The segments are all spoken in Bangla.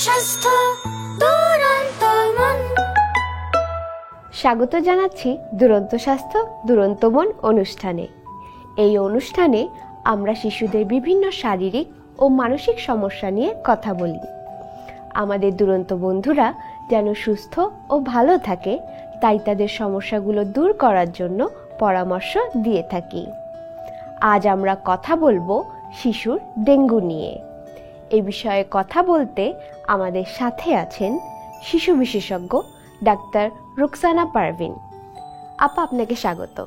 স্বাস্থ্য দুরন্ত মন। স্বাগত জানাচ্ছি দুরন্ত স্বাস্থ্য দুরন্ত মন অনুষ্ঠানে। এই অনুষ্ঠানে আমরা শিশুদের বিভিন্ন শারীরিক ও মানসিক সমস্যা নিয়ে কথা বলি। আমাদের দুরন্ত বন্ধুরা যেন সুস্থ ও ভালো থাকে, তাই তাদের সমস্যাগুলো দূর করার জন্য পরামর্শ দিয়ে থাকি। আজ আমরা কথা বলবো শিশুর ডেঙ্গু নিয়ে। এই বিষয়ে কথা বলতে আমাদের সাথে আছেন শিশু বিশেষজ্ঞ ডাক্তার রুকসানা পারভিন। আপা, আপনাকে স্বাগত।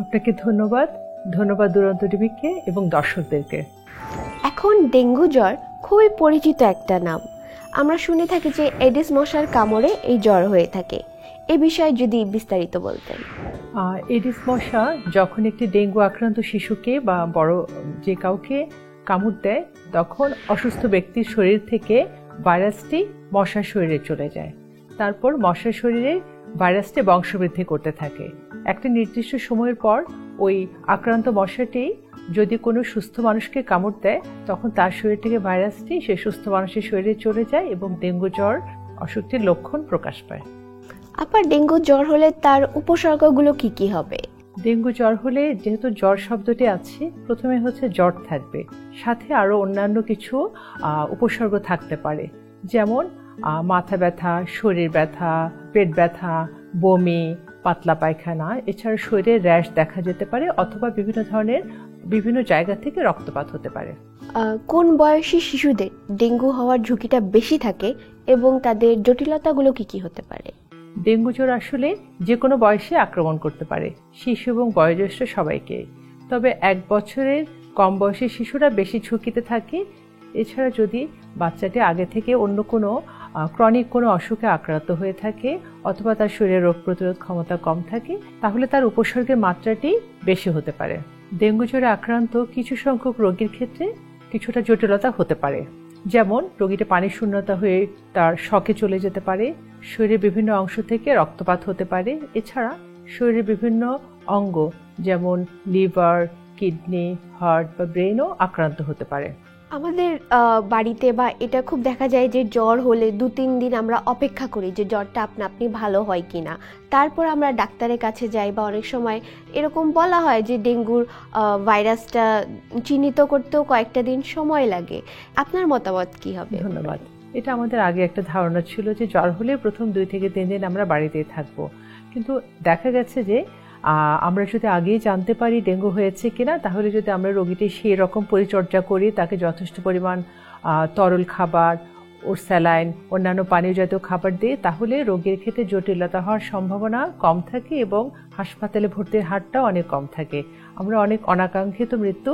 আপনাকে ধন্যবাদ দুরন্ত টিভিকে এবং দর্শকদেরকে। এখন ডেঙ্গু জ্বর খুবই পরিচিত একটা নাম। আমরা শুনে থাকি যে এডিস মশার কামড়ে এই জ্বর হয়ে থাকে। এ বিষয়ে যদি বিস্তারিত বলতেন। এডিস মশা যখন একটি ডেঙ্গু আক্রান্ত শিশুকে বা বড় যে কাউকে কামড় দেয়, তখন অসুস্থ ব্যক্তির শরীর থেকে ভাইরাসটি মশার শরীরে চলে যায়। তারপর মশার শরীরে ভাইরাসটি বংশবৃদ্ধি করতে থাকে। একটা নির্দিষ্ট সময়ের পর ওই আক্রান্ত মশাটি যদি কোনো সুস্থ মানুষকে কামড় দেয়, তখন তার শরীর থেকে ভাইরাসটি সেই সুস্থ মানুষের শরীরে চলে যায় এবং ডেঙ্গু জ্বর অসুখটির লক্ষণ প্রকাশ পায়। আপা, ডেঙ্গু জ্বর হলে তার উপসর্গগুলো কি কি হবে? ডেঙ্গু জ্বর হলে যেহেতু জ্বর শব্দটি আছে, প্রথমে হচ্ছে জ্বর থাকবে, সাথে আরো অন্যান্য কিছু উপসর্গ থাকতে পারে, যেমন মাথা ব্যথা, শরীর ব্যথা, পেট ব্যথা, বমি, পাতলা পায়খানা, এছাড়া শরীরে র্যাশ দেখা যেতে পারে, অথবা বিভিন্ন জায়গা থেকে রক্তপাত হতে পারে। কোন বয়সী শিশুদের ডেঙ্গু হওয়ার ঝুঁকিটা বেশি থাকে এবং তাদের জটিলতাগুলো কি কি হতে পারে? ডেঙ্গু জ্বর আসলে যে কোনো বয়সে আক্রমণ করতে পারে, শিশু এবং বয়োজ্যেষ্ঠ সবাইকে। তবে 1 বছরের কম বয়সী শিশুরা বেশি ঝুঁকিতে থাকে। এছাড়া যদি বাচ্চাটি আগে থেকে অন্য কোনো ক্রনিক কোনো অসুখে আক্রান্ত হয়ে থাকে, অথবা তার শরীরে রোগ প্রতিরোধ ক্ষমতা কম থাকে, তাহলে তার উপসর্গের মাত্রাটি বেশি হতে পারে। ডেঙ্গু জ্বরে আক্রান্ত কিছু সংখ্যক রোগীর ক্ষেত্রে কিছুটা জটিলতা হতে পারে, যেমন রোগীটা পানি শূন্যতা হয়ে তার শকে চলে যেতে পারে, শরীরের বিভিন্ন অংশ থেকে রক্তপাত হতে পারে, এছাড়া শরীরের বিভিন্ন অঙ্গ যেমন লিভার, কিডনি, হার্ট বা ব্রেনও আক্রান্ত হতে পারে। আমাদের বাড়িতে বা এটা খুব দেখা যায় যে জ্বর হলে 2-3 দিন আমরা অপেক্ষা করি যে জ্বরটা আপনি ভালো হয় কিনা, তারপর আমরা ডাক্তারের কাছে যাই, বা অনেক সময় এরকম বলা হয় যে ডেঙ্গুর ভাইরাসটা চিহ্নিত করতেও কয়েকটা দিন সময় লাগে। আপনার মতামত কি হবে? ধন্যবাদ। এটা আমাদের আগে একটা ধারণা ছিল যে জ্বর হলে প্রথম 2 থেকে 3 দিন আমরা বাড়িতেই থাকবো, কিন্তু দেখা গেছে যে আমরা যদি আগেই জানতে পারি ডেঙ্গু হয়েছে কিনা, তাহলে যদি আমরা রোগীটি সেই রকম পরিচর্যা করি, তাকে যথেষ্ট পরিমাণ তরল খাবার, ওর স্যালাইন, অন্যান্য পানীয় জাতীয় খাবার দিই, তাহলে রোগীর ক্ষেত্রে জটিলতা হওয়ার সম্ভাবনা কম থাকে এবং হাসপাতালে ভর্তির হারটাও অনেক কম থাকে। আমরা অনেক অনাকাঙ্ক্ষিত মৃত্যু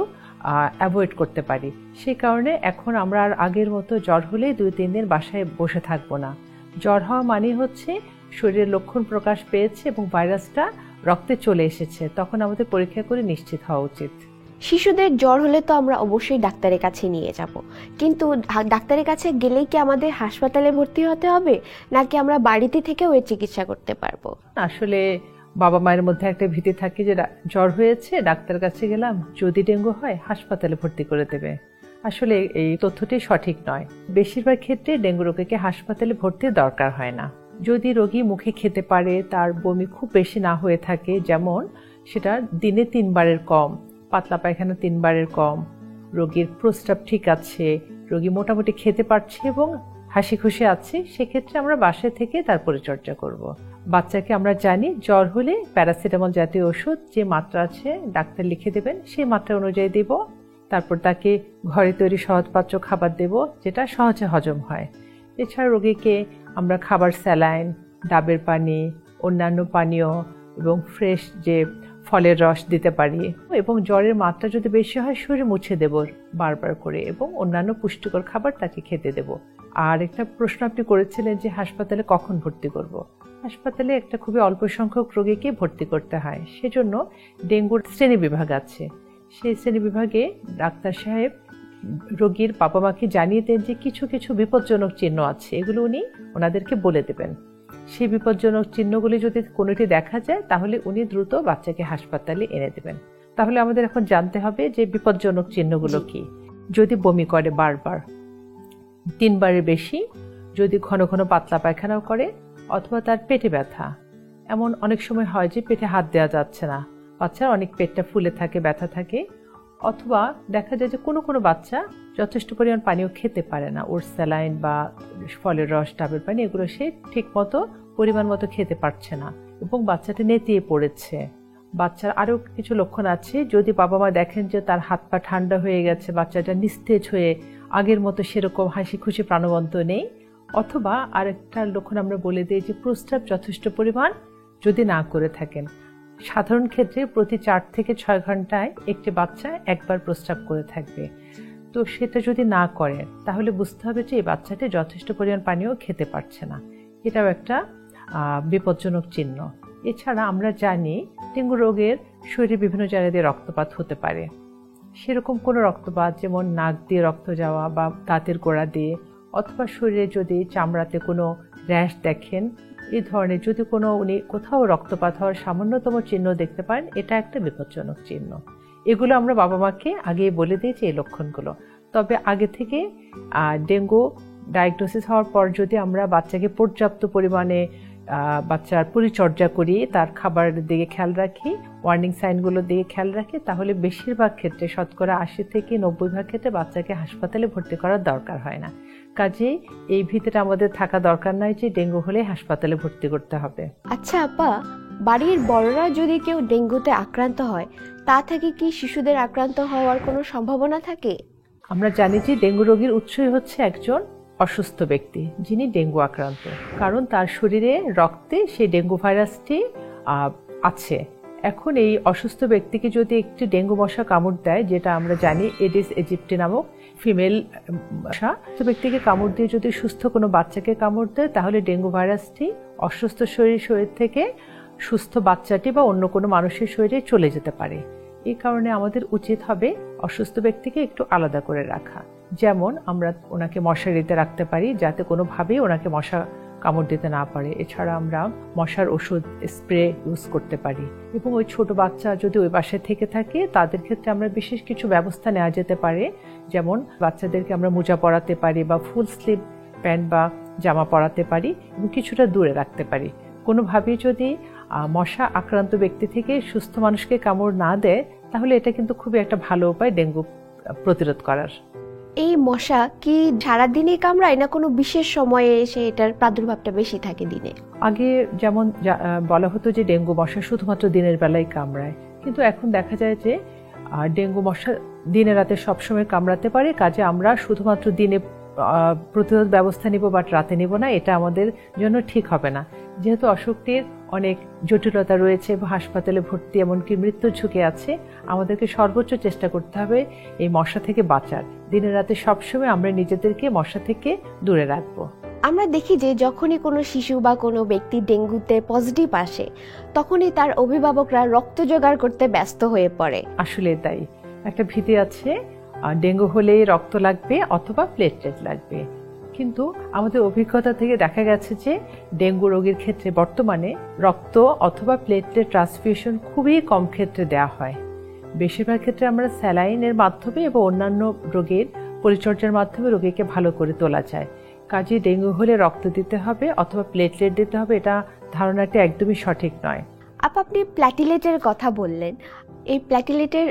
অ্যাভয়েড করতে পারি। সেই কারণে এখন আমরা আর আগের মতো জ্বর হলে 2-3 দিন বাসায় বসে থাকবো না। জ্বর হওয়া মানে হচ্ছে শরীরের লক্ষণ প্রকাশ পেয়েছে এবং ভাইরাসটা রক্তে চলে এসেছে, তখন আমাদের পরীক্ষা করে নিশ্চিত হওয়া উচিত। শিশুদের জ্বর হলে তো আমরা অবশ্যই ডাক্তারের কাছে নিয়ে যাব, কিন্তু ডাক্তারের কাছে গেলেই কি আমাদের হাসপাতালে ভর্তি হতে হবে, নাকি আমরা বাড়িতে থেকেও এর চিকিৎসা করতে পারবো? আসলে বাবা মায়ের মধ্যে একটা ভীতি থাকে যে জ্বর হয়েছে, ডাক্তার কাছে গেলাম, যদি ডেঙ্গু হয় হাসপাতালে ভর্তি করে দেবে। আসলে এই তথ্যটি সঠিক নয়। বেশিরভাগ ক্ষেত্রে ডেঙ্গু রোগীকে হাসপাতালে ভর্তির দরকার হয় না। যদি রোগী মুখে খেতে পারে, তার বমি খুব বেশি না হয়ে থাকে, যেমন সেটা দিনে 3 বারের কম, পাতলা পায়খানা 3 বারের কম, রোগীর প্রস্রাব ঠিক আছে, রোগী মোটামুটি খেতে পারছে এবং হাসি খুশি আছে, সেক্ষেত্রে আমরা বাসায় থেকে তার পরিচর্যা করব। বাচ্চাকে আমরা জানি জ্বর হলে প্যারাসিটামল জাতীয় ওষুধ যে মাত্রা আছে ডাক্তার লিখে দেবেন, সেই মাত্রা অনুযায়ী দেব। তারপর তাকে ঘরে তৈরি সহজপাচ্য খাবার দেব, যেটা সহজে হজম হয়। এছাড়া রোগীকে আমরা খাবার, স্যালাইন, ডাবের পানি, অন্যান্য পানীয় এবং ফ্রেশ যে ফলের রস দিতে পারি, এবং জ্বরের মাত্রা যদি বেশি হয় শরীরে মুছে দেব বারবার করে, এবং অন্যান্য পুষ্টিকর খাবার তাকে খেতে দেব। আর একটা প্রশ্ন আপনি করেছিলেন যে হাসপাতালে কখন ভর্তি করব। হাসপাতালে একটা খুবই অল্প সংখ্যক রোগীকে ভর্তি করতে হয়, সেজন্য ডেঙ্গুর শ্রেণী বিভাগ আছে। সেই শ্রেণী বিভাগে ডাক্তার সাহেব রোগীর বাবা মাকে জানিয়ে দেন যে কিছু কিছু বিপজ্জনক চিহ্ন আছে, এগুলো উনি ওনাদেরকে বলে দেবেন। সেই বিপজ্জনক চিহ্নগুলি যদি কোনোটি দেখা যায়, তাহলে উনি দ্রুত বাচ্চাকে হাসপাতালে এনে দেবেন। তাহলে আমাদের এখন জানতে হবে যে বিপজ্জনক চিহ্নগুলো কি। যদি বমি করে বারবার, 3 বারের বেশি, যদি ঘন ঘন পাতলা পায়খানাও করে, অথবা তার পেটে ব্যথা। এমন অনেক সময় হয় যে পেটে হাত দেওয়া যাচ্ছে না, বাচ্চার অনেক পেটটা ফুলে থাকে, ব্যথা থাকে। অথবা দেখা যায় যে কোনো কোনো বাচ্চা যথেষ্ট পরিমাণ পানিও খেতে পারে না, ওর স্যালাইন বা ফলের রস, ডাবের পানি এগুলো সে ঠিক মতো পরিমাণ মতো খেতে পারছে না এবং বাচ্চাটা নেতিয়ে পড়েছে। বাচ্চার আরও কিছু লক্ষণ আছে। যদি বাবা মা দেখেন যে তার হাত পা ঠান্ডা হয়ে গেছে, বাচ্চাটা নিস্তেজ হয়ে আগের মতো সেরকম হাসি খুশি প্রাণবন্ত নেই, অথবা আরেকটা লক্ষণ আমরা বলে দিই যে প্রস্রাব যথেষ্ট পরিমাণ যদি না করে থাকেন। সাধারণ ক্ষেত্রে প্রতি 4 থেকে 6 ঘন্টায় একটি বাচ্চা একবার প্রস্রাব করে থাকবে। তো সেটা যদি না করে তাহলে বুঝতে হবে যে এই বাচ্চাটি যথেষ্ট পরিমাণ পানিও খেতে পারছে না। এটাও একটা বিপজ্জনক চিহ্ন। এছাড়া আমরা জানি ডেঙ্গু রোগের শরীরে বিভিন্ন জায়গা দিয়ে রক্তপাত হতে পারে। সেরকম কোনো রক্তপাত যেমন নাক দিয়ে রক্ত যাওয়া বা দাঁতের গোড়া দিয়ে, অথবা শরীরে যদি চামড়াতে কোনো র্যাশ দেখেন, এই ধরনের যদি কোনো উনি কোথাও রক্তপাত হওয়ার সামান্যতম চিহ্ন দেখতে পান, এটা একটা বিপজ্জনক চিহ্ন। এগুলো আমরা বাবা মাকে আগেই বলে দিয়েছি এই লক্ষণগুলো। তবে আগে থেকে ডেঙ্গু ডায়াগনোসিস হওয়ার পর যদি আমরা বাচ্চাকে পর্যাপ্ত পরিমাণে বাচ্চার পরিচর্যা করি, তার খাবারের দিকে খেয়াল রাখি, ওয়ার্নিং সাইনগুলোর দিকে খেয়াল রাখি, তাহলে বেশিরভাগ ক্ষেত্রে শতকরা 80 থেকে 90% ক্ষেত্রে বাচ্চাকে হাসপাতালে ভর্তি করার দরকার হয় না। কাজেই এই ভিতরে আমাদের থাকা দরকার নয় যে ডেঙ্গু হলে হাসপাতালে ভর্তি করতে হবে। আচ্ছা আপা, বাড়ির বড়রা যদি কেউ ডেঙ্গুতে আক্রান্ত হয়, তা থেকে কি শিশুদের আক্রান্ত হওয়ার কোনো সম্ভাবনা থাকে? আমরা জানি যে ডেঙ্গু রোগীর উৎসই হচ্ছে একজন অসুস্থ ব্যক্তি যিনি ডেঙ্গু আক্রান্ত, কারণ তার শরীরে রক্তে সেই ডেঙ্গু ভাইরাসটি আছে। এখন এই অসুস্থ ব্যক্তিকে যদি একটি ডেঙ্গু মশা কামড় দেয়, যেটা আমরা জানি এডিস ইজিপ্টি নামক ফিমেল মশা, তো ব্যক্তিকে কামড় দিয়ে যদি সুস্থ কোনো বাচ্চাকে কামড় দেয়, তাহলে ডেঙ্গু ভাইরাসটি অসুস্থ শরীর থেকে সুস্থ বাচ্চাটি বা অন্য কোনো মানুষের শরীরে চলে যেতে পারে। এই কারণে আমাদের উচিত হবে অসুস্থ ব্যক্তিকে একটু আলাদা করে রাখা। যেমন আমরা ওনাকে মশারিতে রাখতে পারি যাতে কোনোভাবেই ওনাকে মশা কামড় দিতে না পারে। এছাড়া আমরা মশার ওষুধ স্প্রে ইউজ করতে পারি। এবং ওই ছোট বাচ্চা যদি ওই বাসায় থেকে থাকে, তাদের ক্ষেত্রে আমরা বিশেষ কিছু ব্যবস্থা নেওয়া যেতে পারে। যেমন বাচ্চাদেরকে আমরা মোজা পরাতে পারি বা ফুল স্লিভ প্যান্ট বা জামা পরাতে পারি এবং কিছুটা দূরে রাখতে পারি। কোনোভাবেই যদি মশা আক্রান্ত ব্যক্তি থেকে সুস্থ মানুষকে কামড় না দেয়, তাহলে এটা কিন্তু খুবই একটা ভালো উপায় ডেঙ্গু প্রতিরোধ করার। এই মশা কি সারাদিনই কামড়ায় না কোনো বিশেষ সময়ে এসে এটার প্রাদুর্ভাবটা বেশি থাকে দিনে? আগে যেমন বলা হতো যে ডেঙ্গু মশা শুধুমাত্র দিনের বেলায় কামড়ায়, কিন্তু এখন দেখা যায় যে ডেঙ্গু মশা দিনে রাতে সবসময় কামড়াতে পারে। কাজে আমরা শুধুমাত্র দিনে প্রতিরোধ ব্যবস্থা নিব বাট রাতে নিব না, এটা আমাদের জন্য ঠিক হবে না। যেহেতু অসুখটির অনেক জটিলতা রয়েছে এবং হাসপাতালে ভর্তি এমনকি মৃত্যুর ঝুঁকি আছে, আমাদেরকে সর্বোচ্চ চেষ্টা করতে হবে এই মশা থেকে বাঁচার। দিনে রাতে সবসময় আমরা নিজেদেরকে মশা থেকে দূরে রাখবো। আমরা দেখি যে যখনই কোনো শিশু বা কোনো ব্যক্তি ডেঙ্গুতে পজিটিভ আসে, তখনই তার অভিভাবকরা রক্ত জোগাড় করতে ব্যস্ত হয়ে পড়ে। আসলে তাই, একটা ভীতি আছে ডেঙ্গু হলেই রক্ত লাগবে অথবা প্লেটলেট লাগবে, কিন্তু আমাদের অভিজ্ঞতা থেকে দেখা গেছে যে ডেঙ্গু রোগীর ক্ষেত্রে বর্তমানে রক্ত অথবা প্লেটলেট ট্রান্সফিউশন খুবই কম ক্ষেত্রে দেওয়া হয়। বেশিরভাগ ক্ষেত্রে আমরা স্যালাইনের মাধ্যমে এবং অন্যান্য রোগের পরিচর্যার মাধ্যমে রোগীকে ভালো করে তোলা যায়। কাজে ডেঙ্গু হলে রক্ত দিতে হবে অথবা প্লেটলেট দিতে হবে, এটা ধারণাটি একদমই সঠিক নয়। আপনি প্ল্যাটিলেটের কথা বললেন, এই প্ল্যাটিলেটের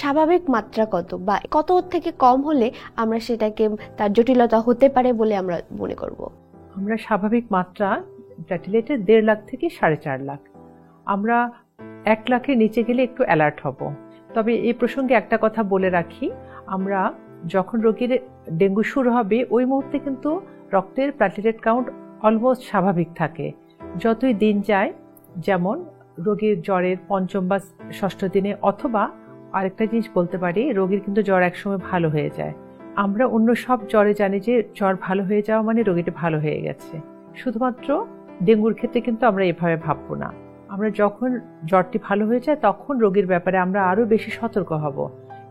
স্বাভাবিক মাত্রা কত বা কত থেকে কম হলে আমরা সেটাকে তার জটিলতা হতে পারে বলে আমরা মনে করব? আমরা স্বাভাবিক মাত্রা প্ল্যাটিলেটের 1.5 লাখ থেকে 4.5 লাখ। আমরা 1 লাখের নিচে গেলে একটু অ্যালার্ট হব। তবে এই প্রসঙ্গে একটা কথা বলে রাখি, আমরা যখন রোগীর ডেঙ্গু শুরু হবে ওই মুহূর্তে কিন্তু রক্তের প্ল্যাটিলেট কাউন্ট অলমোস্ট স্বাভাবিক থাকে। যতই দিন যায়, যেমন রোগীর জ্বরের 5ম বা 6ষ্ঠ দিনে, অথবা আরেকটা জিনিস বলতে পারি, রোগীর কিন্তু জ্বর একসময় ভালো হয়ে যায়। আমরা অন্য সব জ্বরে জানি যে জ্বর ভালো হয়ে যাওয়া মানে রোগীটা ভালো হয়ে গেছে। শুধুমাত্র ডেঙ্গুর ক্ষেত্রে কিন্তু আমরা এভাবে ভাববো না। আমরা যখন জ্বরটি ভালো হয়ে যায় তখন রোগীর ব্যাপারে আমরা আরও বেশি সতর্ক হব,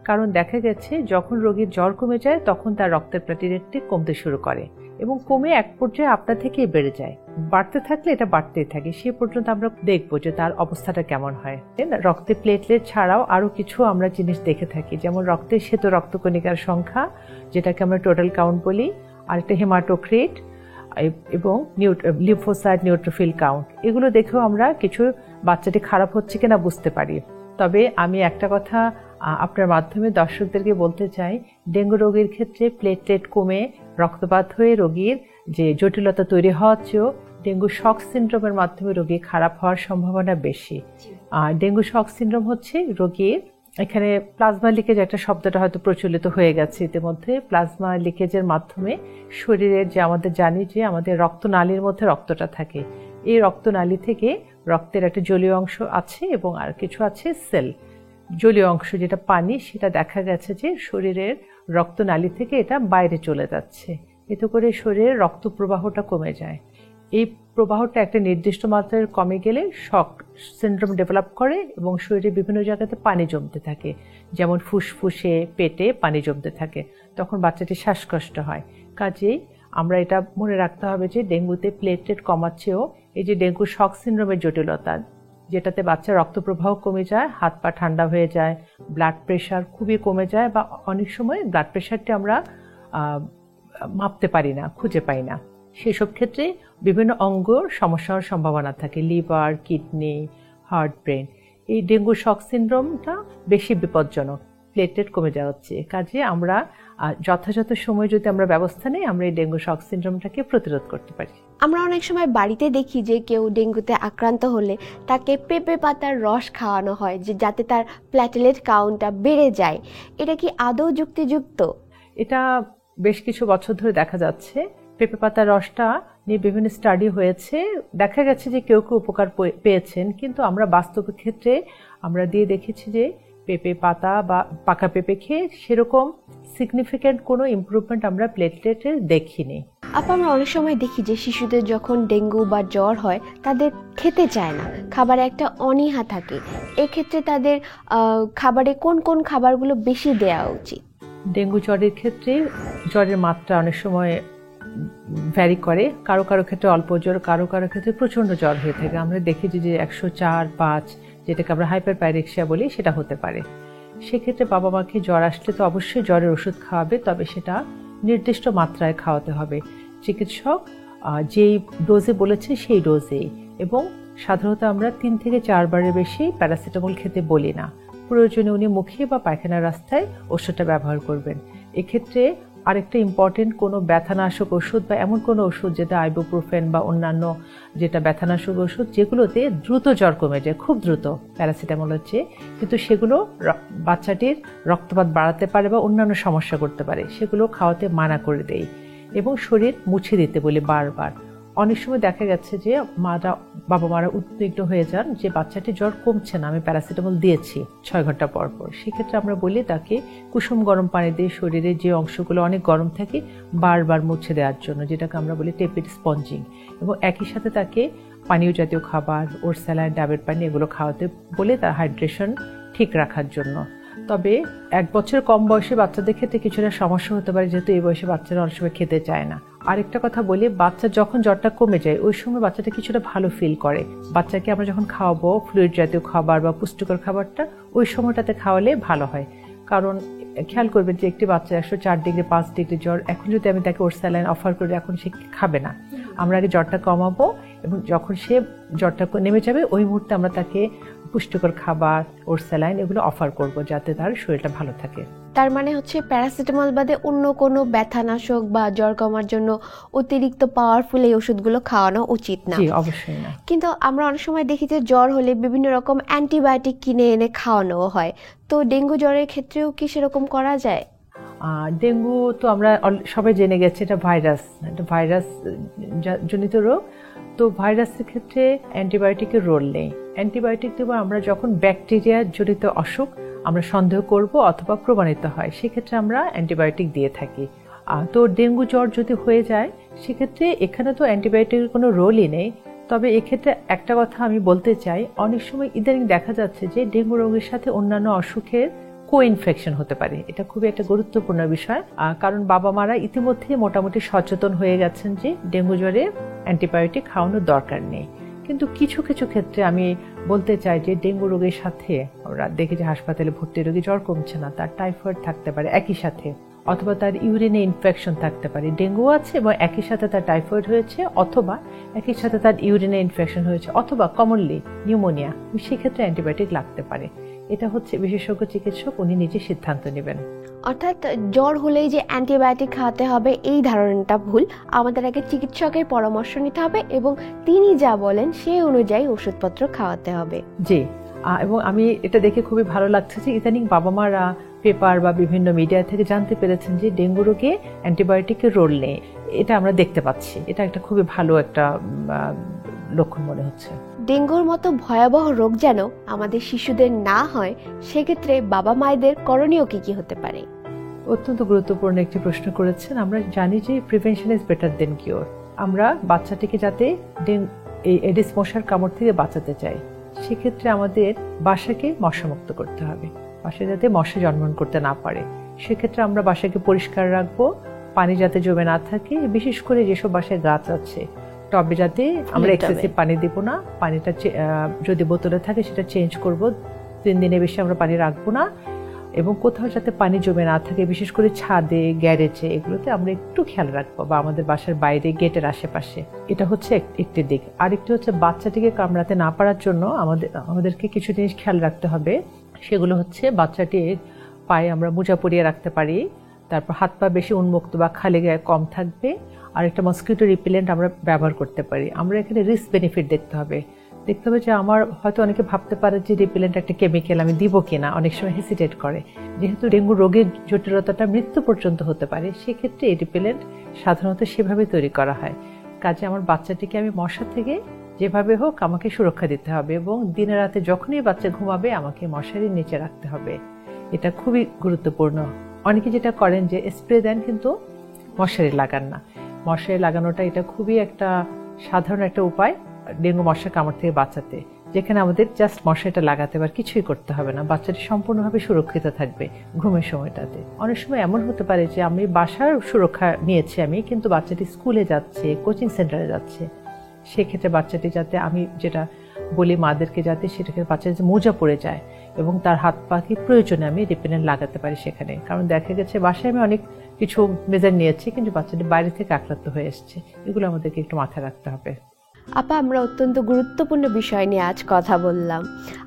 কারণ দেখা গেছে যখন রোগীর জ্বর কমে যায় তখন তার রক্তের প্ল্যাটিলেটটি কমতে শুরু করে এবং কমে এক পর্যায়ে আপনার থেকেই বেড়ে যায়। বাড়তে থাকলে এটা বাড়তেই থাকে, সে পর্যন্ত আমরা দেখবো যে তার অবস্থাটা কেমন হয়। রক্তে প্লেটলেট ছাড়াও আরও কিছু আমরা জিনিস দেখে থাকি, যেমন রক্তে শ্বেত রক্তকণিকার সংখ্যা, যেটাকে আমরা টোটাল কাউন্ট বলি, আরেকটা হেমাটোক্রিট এবং লিম্ফোসাইট নিউট্রোফিল কাউন্ট। এগুলো দেখেও আমরা কিছু বাচ্চাটি খারাপ হচ্ছে কিনা বুঝতে পারি। তবে আমি একটা কথা আপনার মাধ্যমে দর্শকদেরকে বলতে চাই, ডেঙ্গু রোগীর ক্ষেত্রে প্লেটলেট কমে রক্তপাত হয়ে রোগীর যে জটিলতা তৈরি হওয়ার চেয়েও ডেঙ্গু শক সিনড্রোমের মাধ্যমে রোগী খারাপ হওয়ার সম্ভাবনা বেশি। ডেঙ্গু শক সিনড্রোম হচ্ছে রোগীর, এখানে প্লাজমা লিকেজ একটা শব্দটা হয়তো প্রচলিত হয়ে গেছে ইতিমধ্যে। প্লাজমা লিকেজের মাধ্যমে শরীরের যে আমাদের জানি যে আমাদের রক্তনালীর মধ্যে রক্তটা থাকে, এই রক্তনালী থেকে রক্তের একটা জলীয় অংশ আছে এবং আর কিছু আছে সেল। জলীয় অংশ যেটা পানি, সেটা দেখা গেছে যে শরীরের রক্তনালী থেকে এটা বাইরে চলে যাচ্ছে, এতে করে শরীরের রক্ত প্রবাহটা কমে যায়। এই প্রবাহটা একটা নির্দিষ্ট মাত্রায় কমে গেলে শক সিনড্রোম ডেভেলপ করে এবং শরীরে বিভিন্ন জায়গাতে পানি জমতে থাকে, যেমন ফুসফুসে, পেটে পানি জমতে থাকে, তখন বাচ্চাটির শ্বাসকষ্ট হয়। কাজেই আমরা এটা মনে রাখতে হবে যে ডেঙ্গুতে প্লেটলেট কমাচ্ছেও এই যে ডেঙ্গু শক সিনড্রোমের জটিলতা, যেটাতে বাচ্চার রক্ত প্রবাহ কমে যায়, হাত পা ঠান্ডা হয়ে যায়, ব্লাড প্রেশার খুবই কমে যায়, বা অনেক সময় ব্লাড প্রেশারটি আমরা মাপতে পারি না, খুঁজে পাই না। সেসব ক্ষেত্রে বিভিন্ন অঙ্গ সমস্যা হওয়ার সম্ভাবনা থাকে, লিভার, কিডনি, হার্ট, ব্রেন। এই ডেঙ্গু শক সিনড্রোমটা বেশি বিপজ্জনক প্লেটলেট কমে যাচ্ছে। কাজে আমরা যথাযথ সময় যদি আমরা ব্যবস্থা নিই, আমরা এই ডেঙ্গু শক সিনড্রোমটাকে প্রতিরোধ করতে পারি। আমরা অনেক সময় বাড়িতে দেখি যে কেউ ডেঙ্গুতে আক্রান্ত হলে তাকে পেঁপে পাতার রস খাওয়ানো হয়, যে যাতে তার প্ল্যাটেলেট কাউন্টটা বেড়ে যায়। এটা কি আদৌ যুক্তিযুক্ত? এটা বেশ কিছু বছর ধরে দেখা যাচ্ছে। পেঁপে পাতার রসটা নিয়ে বিভিন্ন স্টাডি হয়েছে, দেখা গেছে যে কেউ কেউ উপকার পেয়েছেন, কিন্তু আমরা বাস্তব ক্ষেত্রে আমরা দিয়ে দেখেছি যে পেঁপে পাতা বা পাকা পেঁপে খেয়ে সেরকম সিগনিফিক্যান্ট কোনো ইমপ্রুভমেন্ট আমরা প্লেটলেটে দেখিনি। আমরা অনেক সময় দেখি যে শিশুদের যখন ডেঙ্গু বা জ্বর হয় তাদের খেতে চায় না, খাবারে একটা অনীহা থাকে। এক্ষেত্রে তাদের খাবারে কোন কোন খাবারগুলো বেশি দেওয়া উচিত? ডেঙ্গু জ্বরের ক্ষেত্রে জ্বরের মাত্রা অনেক সময় ভ্যারি করে, কারো কারো ক্ষেত্রে অল্প জ্বর, কারো কারো ক্ষেত্রে প্রচণ্ড জ্বর হয়ে থাকে। আমরা দেখেছি যে 104-5, যেটাকে আমরা হাইপারপাইরেক্সিয়া বলি, সেটা হতে পারে। সেক্ষেত্রে বাবা মাকে জ্বর আসলে তো অবশ্যই জ্বরের ওষুধ খাওয়াবে, তবে সেটা নির্দিষ্ট মাত্রায় খাওয়াতে হবে। চিকিৎসক যেই ডোজে বলেছে সেই ডোজেই, এবং সাধারণত আমরা 3 থেকে 4 বারের বেশি প্যারাসিটামল খেতে বলি না। প্রয়োজনে উনি মুখে বা পায়খানার রাস্তায় ওষুধটা ব্যবহার করবেন। এক্ষেত্রে আরেকটা ইম্পর্টেন্ট, কোনো ব্যথানাশক ওষুধ বা এমন কোনো ওষুধ যেটা আইবুপ্রোফেন বা অন্যান্য যেটা ব্যথানাশক ওষুধ যেগুলোতে দ্রুত জ্বর কমে যায়, খুব দ্রুত প্যারাসিটামল হচ্ছে, কিন্তু সেগুলো বাচ্চাটির রক্তপাত বাড়াতে পারে বা অন্যান্য সমস্যা করতে পারে, সেগুলো খাওয়াতে মানা করে দেই এবং শরীর মুছে দিতে বলি বারবার। অনেক সময় দেখা গেছে যে বাবা মারা উদ্বিগ্ন হয়ে যান যে বাচ্চাটি জ্বর কমছে না, আমি প্যারাসিটামল দিয়েছি 6 ঘন্টা পর পর। সেক্ষেত্রে আমরা বলি তাকে কুসুম গরম পানি দিয়ে শরীরে যে অংশগুলো অনেক গরম থাকে বারবার মুছে দেওয়ার জন্য, যেটাকে আমরা বলি টেপিড স্পঞ্জিং, এবং একই সাথে তাকে পানীয় জাতীয় খাবার, ওর স্যালাইন, ডাবের পানি এগুলো খাওয়াতে বলে তার হাইড্রেশন ঠিক রাখার জন্য। তবে 1 বছর কম বয়সী বাচ্চাদের ক্ষেত্রে কিছুটা সমস্যা হতে পারে, যেহেতু এই বয়সে বাচ্চারা অনেক সময় খেতে চায় না। আরেকটা কথা বলি, বাচ্চা যখন জ্বরটা কমে যায় ওই সময় বাচ্চাটা কিছুটা ভালো ফিল করে। বাচ্চাকে আমরা যখন খাওয়াবো ফ্লুইড জাতীয় খাবার বা পুষ্টিকর খাবারটা ওই সময়টাতে খাওয়ালে ভালো হয়। কারণ খেয়াল করবেন যে একটি বাচ্চা 104 ডিগ্রি 5 ডিগ্রি জ্বর, এখন যদি আমি তাকে ওর স্যালাইন অফার করি, এখন সে খাবে না। আমরা আগে জ্বরটা কমাবো এবং যখন সে জ্বরটা নেমে যাবে ওই মুহূর্তে আমরা তাকে পুষ্টিকর খাবার, ওর স্যালাইন এগুলো অফার করব, যাতে তার শরীরটা ভালো থাকে। তার মানে হচ্ছে প্যারাসিটামল বাদে অন্য কোনো ব্যথানাশক বা জ্বর কমার জন্য অতিরিক্ত পাওয়ারফুল এই ওষুধগুলো খাওয়ানো উচিত না। জি, অবশ্যই না। কিন্তু আমরা অনেক সময় দেখি যে জ্বর হলে বিভিন্ন রকম অ্যান্টিবায়োটিক কিনে এনে খাওয়ানো হয়, তো ডেঙ্গু জ্বরের ক্ষেত্রেও কি সেরকম করা যায়? ডেঙ্গু তো আমরা সবাই জেনে গেছি এটা ভাইরাস জনিত রোগ। তো ভাইরাসের ক্ষেত্রে অ্যান্টিবায়োটিকের রোল নেই। অ্যান্টিবায়োটিক দেবো আমরা যখন ব্যাকটেরিয়া জনিত অসুখ আমরা সন্দেহ করব অথবা প্রমাণিত হয়, সেক্ষেত্রে আমরা অ্যান্টিবায়োটিক দিয়ে থাকি। তো ডেঙ্গু জ্বর যদি হয়ে যায় সেক্ষেত্রে এখানে তো অ্যান্টিবায়োটিকের কোনো রোলই নেই। তবে এক্ষেত্রে একটা কথা আমি বলতে চাই, অনেক সময় ইদানিং দেখা যাচ্ছে যে ডেঙ্গু রোগের সাথে অন্যান্য অসুখের কো-ইনফেকশন হতে পারে। এটা খুবই একটা গুরুত্বপূর্ণ বিষয়, কারণ বাবা মারা ইতিমধ্যে মোটামুটি সচেতন হয়ে গেছেন যে ডেঙ্গু জ্বরে অ্যান্টিবায়োটিক খাওয়ানোর দরকার নেই। কিন্তু কিছু কিছু ক্ষেত্রে আমি বলতে চাই যে ডেঙ্গু রোগের সাথে আমরা দেখি যে হাসপাতালে ভর্তি রোগী জ্বর কমছে না, তার টাইফয়েড থাকতে পারে একই সাথে, অথবা তার ইউরিনে ইনফেকশন থাকতে পারে, ডেঙ্গু আছে এবং একই সাথে তার টাইফয়েড হয়েছে, অথবা একই সাথে তার ইউরিনে ইনফেকশন হয়েছে, অথবা কমনলি নিউমোনিয়া, সেক্ষেত্রে অ্যান্টিবায়োটিক লাগতে পারে। এটা হচ্ছে বিশেষজ্ঞ চিকিৎসক উনি নিজে সিদ্ধান্ত নেবেন। অর্থাৎ জ্বর হলেই যে অ্যান্টিবায়োটিক খাওয়াতে হবে এই ধারণাটা ভুল। আমাদের আগে চিকিৎসকের পরামর্শ নিতে হবে এবং তিনি যা বলেন সেই অনুযায়ী ওষুধপত্র খাওয়াতে হবে। জি, এবং আমি এটা দেখে খুবই ভালো লাগছে যে ইদানিং বাবা মারা পেপার বা বিভিন্ন মিডিয়া থেকে জানতে পেরেছেন যে ডেঙ্গু রোগে অ্যান্টিবায়োটিকের রোল নেই। এটা আমরা দেখতে পাচ্ছি, এটা একটা খুবই ভালো একটা লক্ষণ মনে হচ্ছে। ডেঙ্গুর মতো ভয়াবহ রোগ যেন আমাদের শিশুদের না হয়, সেক্ষেত্রে বাবা মায়েদের করণীয় কি হতে পারে? অত্যন্ত গুরুত্বপূর্ণ একটি প্রশ্ন করেছেন। আমরা জানি যে prevention is better then cure. আমরা বাচ্চাটিকে যাতে এই এডিস মশার কামড় থেকে বাঁচাতে চাই, সেক্ষেত্রে আমাদের বাসাকে মশামুক্ত করতে হবে, বাসায় যাতে মশা জন্মগ্রহণ করতে না পারে। সেক্ষেত্রে আমরা বাসাকে পরিষ্কার রাখবো, পানি যাতে জমে না থাকে, বিশেষ করে যেসব বাসায় গাছ আছে টবে যাতে আমরা এক্সেসিভ পানি দিব না, পানিটা যদি বোতলে থাকে সেটা চেঞ্জ করব, 3 দিনের বেশি আমরা পানি রাখবো না, এবং কোথাও যাতে পানি জমে না থাকে, বিশেষ করে ছাদে, গ্যারেজে, এগুলোতে আমরা একটু খেয়াল রাখবো, বা আমাদের বাসার বাইরে গেটের আশেপাশে। এটা হচ্ছে একটি দিক। আরেকটি হচ্ছে বাচ্চাটিকে কামড়াতে না পারার জন্য আমাদেরকে কিছু জিনিস খেয়াল রাখতে হবে। সেগুলো হচ্ছে বাচ্চাটির পায়ে আমরা মোজা পরিয়ে রাখতে পারি, তারপর হাত পা বেশি উন্মুক্ত বা খালি গায়ে কম থাকবে, আর একটা মসকিউটো রিপেলেন্ট আমরা ব্যবহার করতে পারি। আমরা এখানে রিস্ক বেনিফিট দেখতে হবে যে আমার হয়তো অনেকে ভাবতে পারে যে রিপেলেন্ট একটা কেমিক্যাল, আমি দিব কিনা, অনেক সময় হেসিটেট করে। যেহেতু ডেঙ্গু রোগের জটিলতাটা মৃত্যু পর্যন্ত হতে পারে, সেক্ষেত্রে এই রিপেলেন্ট সাধারণত সেভাবে তৈরি করা হয়। কাজে আমার বাচ্চাটিকে আমি মশা থেকে যেভাবে হোক আমাকে সুরক্ষা দিতে হবে, এবং দিনে রাতে যখনই বাচ্চা ঘুমাবে আমাকে মশারির নিচে রাখতে হবে। এটা খুবই গুরুত্বপূর্ণ। অনেকে যেটা করেন যে স্প্রে দেন কিন্তু মশারি লাগান না। মশারি লাগানোটা এটা খুবই একটা সাধারণ একটা উপায় ডেঙ্গু মশা কামড় থেকে বাঁচাতে, যেখানে আমাদের জাস্ট মশারিটা লাগাতে বা কিছুই করতে হবে না, বাচ্চাটি সম্পূর্ণভাবে সুরক্ষিত থাকবে ঘুমের সময়টাতে। অনেক সময় এমন হতে পারে যে আমি বাসার সুরক্ষা নিয়েছি আমি, কিন্তু বাচ্চাটি স্কুলে যাচ্ছে, কোচিং সেন্টারে যাচ্ছে, সেক্ষেত্রে বাচ্চাটি যাতে, আমি যেটা বলি মাদেরকে, যাতে সেটাকে বাচ্চা যাতে মোজা পড়ে যায় এবং তার হাত পা কি প্রয়োজনে আমি রিপেলেন্ট লাগাতে পারি সেখানে। কারণ দেখা গেছে বাসায় আমি অনেক কিছু মেজার নিয়েছি, কিন্তু বাচ্চাটি বাইরে থেকে আক্রান্ত হয়ে এসছে। এগুলো আমাদেরকে একটু মাথায় রাখতে হবে। আপা, আমরা অত্যন্ত গুরুত্বপূর্ণ বিষয় নিয়ে আজ কথা বললাম।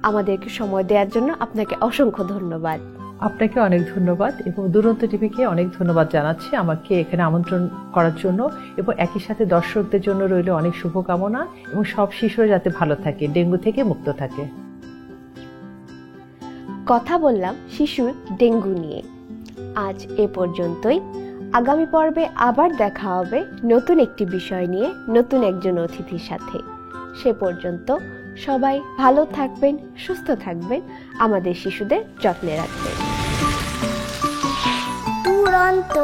আমাদেরকে সময় দেওয়ার জন্য আপনাকে অসংখ্য ধন্যবাদ। আপনাকে অনেক ধন্যবাদ, এবং দুরন্ত টিভিকে অনেক ধন্যবাদ জানাচ্ছি আমাকে এখানে আমন্ত্রণ করার জন্য, এবং একই সাথে দর্শকদের জন্য রইল অনেক শুভকামনা, এবং সব শিশুরা যাতে ভালো থাকে, ডেঙ্গু থেকে মুক্ত থাকে। কথা বললাম শিশুর ডেঙ্গু নিয়ে। আজ এ পর্যন্তই। আগামী পর্বে আবার দেখা হবে নতুন একটি বিষয় নিয়ে, নতুন একজন অতিথির সাথে। সে পর্যন্ত সবাই ভালো থাকবেন, সুস্থ থাকবেন, আমাদের শিশুদের যত্নে রাখবেন। দুরন্ত।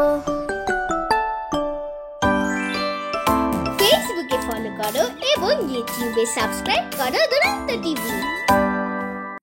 ফেসবুকে ফলো করো এবং ইউটিউবে সাবস্ক্রাইব করো দুরন্ত টিভি।